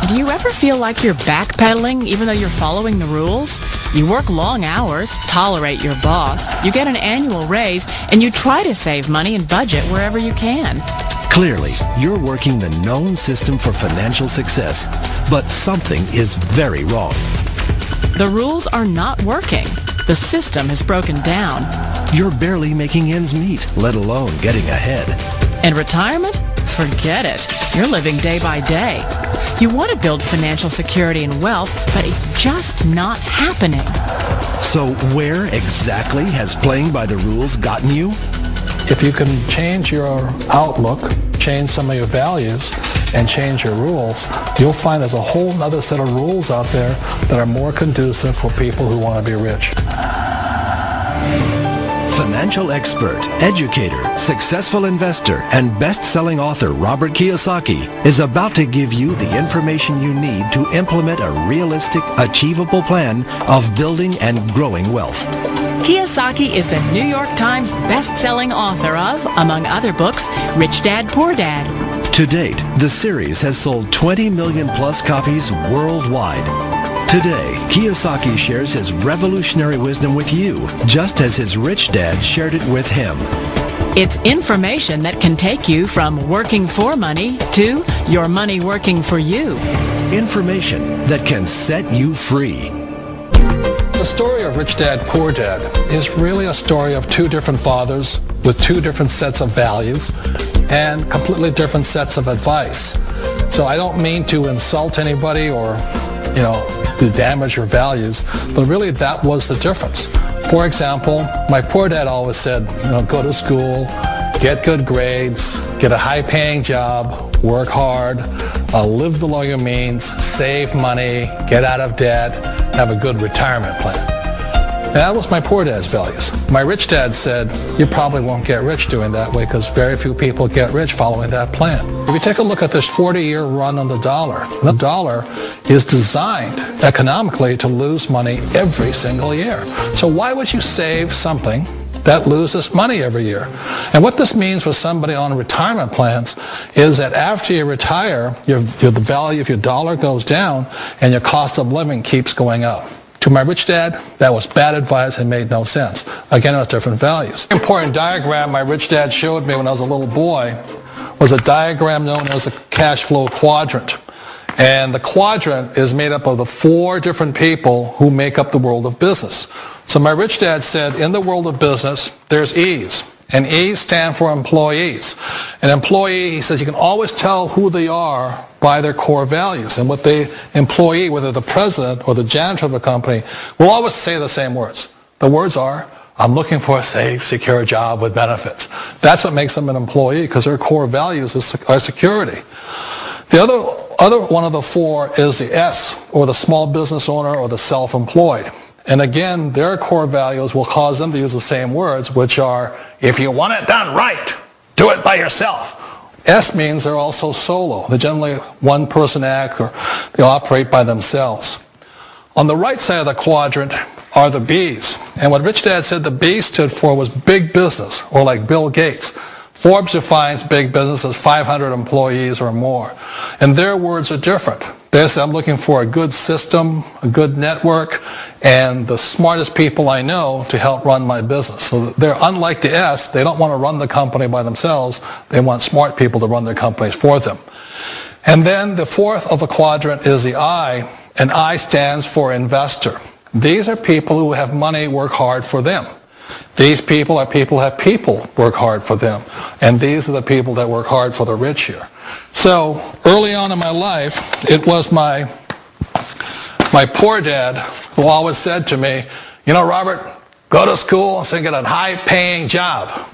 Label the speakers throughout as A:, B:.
A: Do you ever feel like you're backpedaling even though you're following the rules? You work long hours, tolerate your boss, you get an annual raise, and you try to save money and budget wherever you can.
B: Clearly, you're working the known system for financial success, but something is very wrong.
A: The rules are not working. The system has broken down.
B: You're barely making ends meet, let alone getting ahead.
A: And retirement? Forget it. You're living day by day. You want to build financial security and wealth, but it's just not happening.
B: So where exactly has playing by the rules gotten you?
C: If you can change your outlook, change some of your values, and change your rules, you'll find there's a whole other set of rules out there that are more conducive for people who want to be rich.
B: Financial expert, educator, successful investor, and best-selling author Robert Kiyosaki is about to give you the information you need to implement a realistic, achievable plan of building and growing wealth.
A: Kiyosaki is the New York Times best-selling author of, among other books, Rich Dad, Poor Dad.
B: To date, the series has sold 20 million plus copies worldwide. Today, Kiyosaki shares his revolutionary wisdom with you, just as his rich dad shared it with him.
A: It's information that can take you from working for money to your money working for you.
B: Information that can set you free.
C: The story of Rich Dad, Poor Dad is really a story of two different fathers with two different sets of values and completely different sets of advice. So I don't mean to insult anybody or, to damage your values, but really that was the difference. For example, my poor dad always said, go to school, get good grades, get a high-paying job, work hard, live below your means, save money, get out of debt, have a good retirement plan. That was my poor dad's values. My rich dad said, you probably won't get rich doing that way because very few people get rich following that plan. If you take a look at this 40-year run on the dollar is designed economically to lose money every single year. So why would you save something that loses money every year? And what this means for somebody on retirement plans is that after you retire, the value of your dollar goes down and your cost of living keeps going up. To my rich dad, that was bad advice and made no sense. Again, it was different values. An important diagram my rich dad showed me when I was a little boy was a diagram known as a cash flow quadrant. And the quadrant is made up of the four different people who make up the world of business. So my rich dad said, in the world of business, there's E's. And E's stand for employees. An employee, he says, you can always tell who they are by their core values. And what the employee, whether the president or the janitor of a company, will always say the same words. The words are, I'm looking for a safe, secure job with benefits. That's what makes them an employee, because their core values are security. The other one of the four is the S, or the small business owner or the self-employed. And again, their core values will cause them to use the same words, which are, if you want it done right, do it by yourself. S means they're also solo. They're generally one-person act, or they operate by themselves. On the right side of the quadrant are the B's. And what Rich Dad said the B stood for was big business, or like Bill Gates. Forbes defines big business as 500 employees or more. And their words are different. They say, I'm looking for a good system, a good network, and the smartest people I know to help run my business. So they're unlike the S. They don't want to run the company by themselves. They want smart people to run their companies for them. And then the fourth of the quadrant is the I, and I stands for investor. These are people who have money work hard for them. These people are people who have people work hard for them. And these are the people that work hard for the rich here. So early on in my life, it was my poor dad who always said to me, Robert, go to school and get a high-paying job.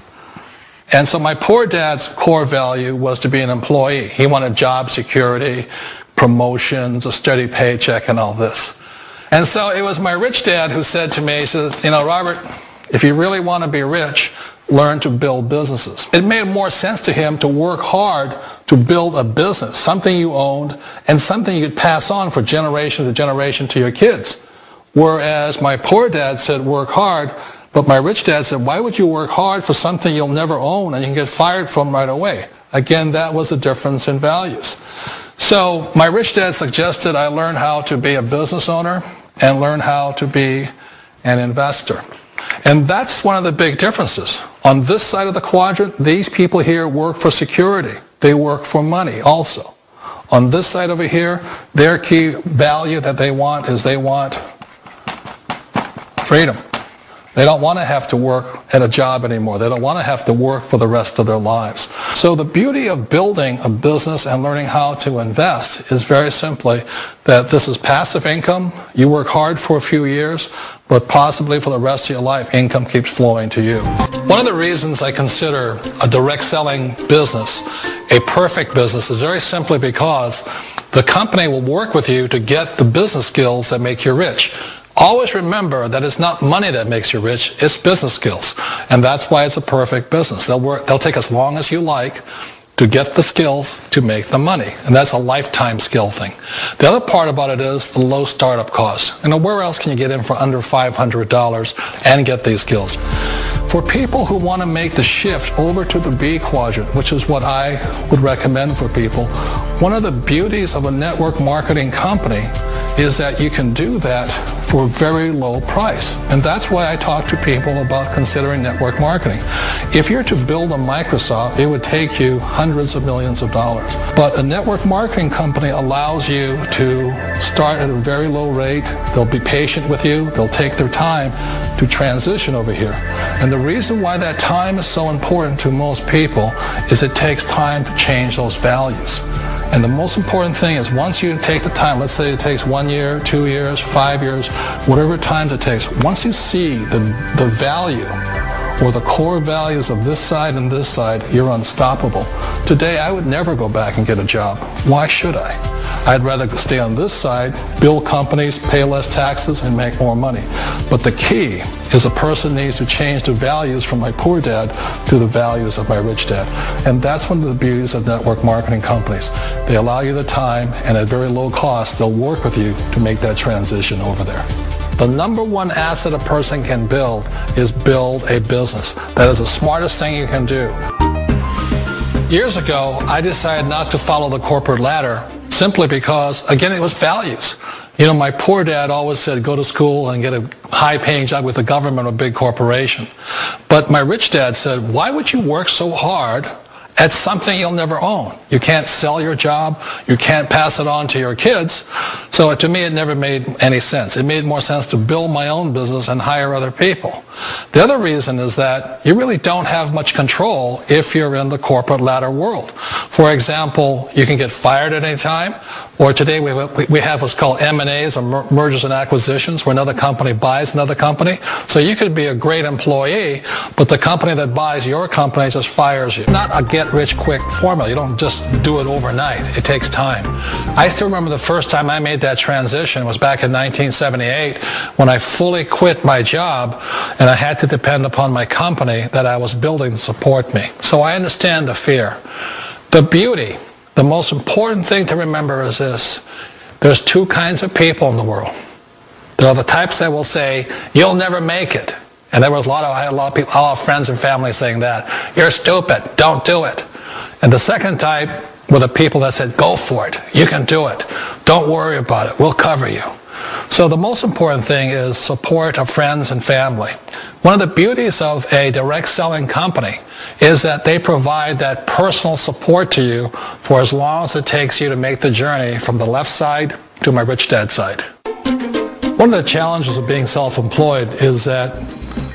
C: And so my poor dad's core value was to be an employee. He wanted job security, promotions, a steady paycheck, and all this. And so it was my rich dad who said to me, he says, Robert, if you really want to be rich, learn to build businesses. It made more sense to him to work hard to build a business, something you owned and something you could pass on for generation to generation to your kids. Whereas my poor dad said work hard, but my rich dad said, why would you work hard for something you'll never own and you can get fired from right away? Again, that was a difference in values. So my rich dad suggested I learn how to be a business owner and learn how to be an investor. And that's one of the big differences. On this side of the quadrant, these people here work for security. They work for money also. On this side over here, their key value that they want is they want freedom. They don't want to have to work at a job anymore. They don't want to have to work for the rest of their lives. So the beauty of building a business and learning how to invest is very simply that this is passive income. You work hard for a few years, but possibly for the rest of your life, income keeps flowing to you. One of the reasons I consider a direct selling business a perfect business is very simply because the company will work with you to get the business skills that make you rich. Always remember that it's not money that makes you rich, it's business skills. And that's why it's a perfect business. They'll take as long as you like to get the skills to make the money. And that's a lifetime skill thing. The other part about it is the low startup cost. Where else can you get in for under $500 and get these skills? For people who want to make the shift over to the B quadrant, which is what I would recommend for people, one of the beauties of a network marketing company is that you can do that for a very low price. And that's why I talk to people about considering network marketing. If you're to build a Microsoft, it would take you hundreds of millions of dollars. But a network marketing company allows you to start at a very low rate. They'll be patient with you. They'll take their time to transition over here. And the reason why that time is so important to most people is it takes time to change those values. And the most important thing is once you take the time, let's say it takes 1 year, 2 years, 5 years, whatever time it takes, once you see the value or the core values of this side and this side, you're unstoppable. Today, I would never go back and get a job. Why should I? I'd rather stay on this side, build companies, pay less taxes, and make more money. But the key is a person needs to change the values from my poor dad to the values of my rich dad. And that's one of the beauties of network marketing companies. They allow you the time, and at very low cost, they'll work with you to make that transition over there. The number one asset a person can build is build a business. That is the smartest thing you can do. Years ago, I decided not to follow the corporate ladder simply because, again, it was values. My poor dad always said, go to school and get a high-paying job with the government or a big corporation. But my rich dad said, why would you work so hard at something you'll never own? You can't sell your job. You can't pass it on to your kids. So to me, it never made any sense. It made more sense to build my own business and hire other people. The other reason is that you really don't have much control if you're in the corporate ladder world. For example, you can get fired at any time, or today we have what's called M&As, or mergers and acquisitions, where another company buys another company. So you could be a great employee, but the company that buys your company just fires you. Not a get-rich-quick formula. You don't just do it overnight. It takes time. I still remember the first time I made that transition was back in 1978 when I fully quit my job and I had to depend upon my company that I was building to support me. So I understand the fear. The beauty, the most important thing to remember is this. There's two kinds of people in the world. There are the types that will say, you'll never make it. And I had a lot of friends and family saying that. You're stupid. Don't do it. And the second type were the people that said, go for it. You can do it. Don't worry about it. We'll cover you. So the most important thing is support of friends and family. One of the beauties of a direct selling company is that they provide that personal support to you for as long as it takes you to make the journey from the left side to my rich dad side. One of the challenges of being self-employed is that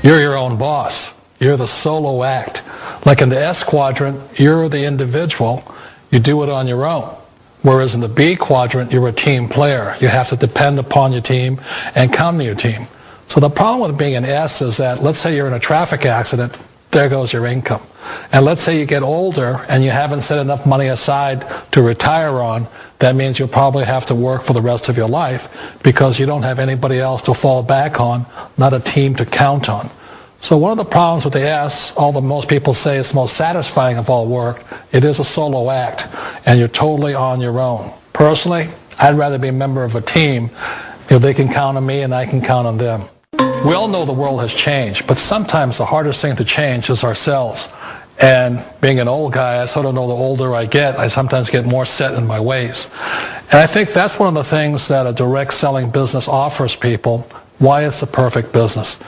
C: you're your own boss. You're the solo act. Like in the S quadrant, you're the individual. You do it on your own. Whereas in the B quadrant, you're a team player. You have to depend upon your team and count on your team. So the problem with being an S is that, let's say you're in a traffic accident, there goes your income. And let's say you get older and you haven't set enough money aside to retire on, that means you'll probably have to work for the rest of your life because you don't have anybody else to fall back on, not a team to count on. So one of the problems with the S, although most people say it's the most satisfying of all work, it is a solo act, and you're totally on your own. Personally, I'd rather be a member of a team if they can count on me and I can count on them. We all know the world has changed, but sometimes the hardest thing to change is ourselves. And being an old guy, I sort of know the older I get, I sometimes get more set in my ways. And I think that's one of the things that a direct selling business offers people, why it's the perfect business.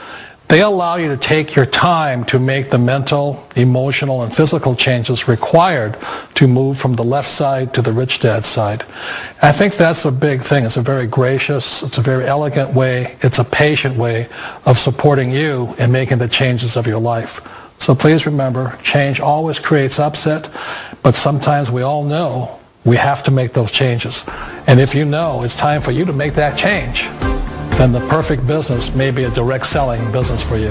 C: They allow you to take your time to make the mental, emotional, and physical changes required to move from the left side to the rich dad side. And I think that's a big thing. It's a very gracious, it's a very elegant way, it's a patient way of supporting you in making the changes of your life. So please remember, change always creates upset, but sometimes we all know we have to make those changes. And if you know it's time for you to make that change, then the perfect business may be a direct selling business for you.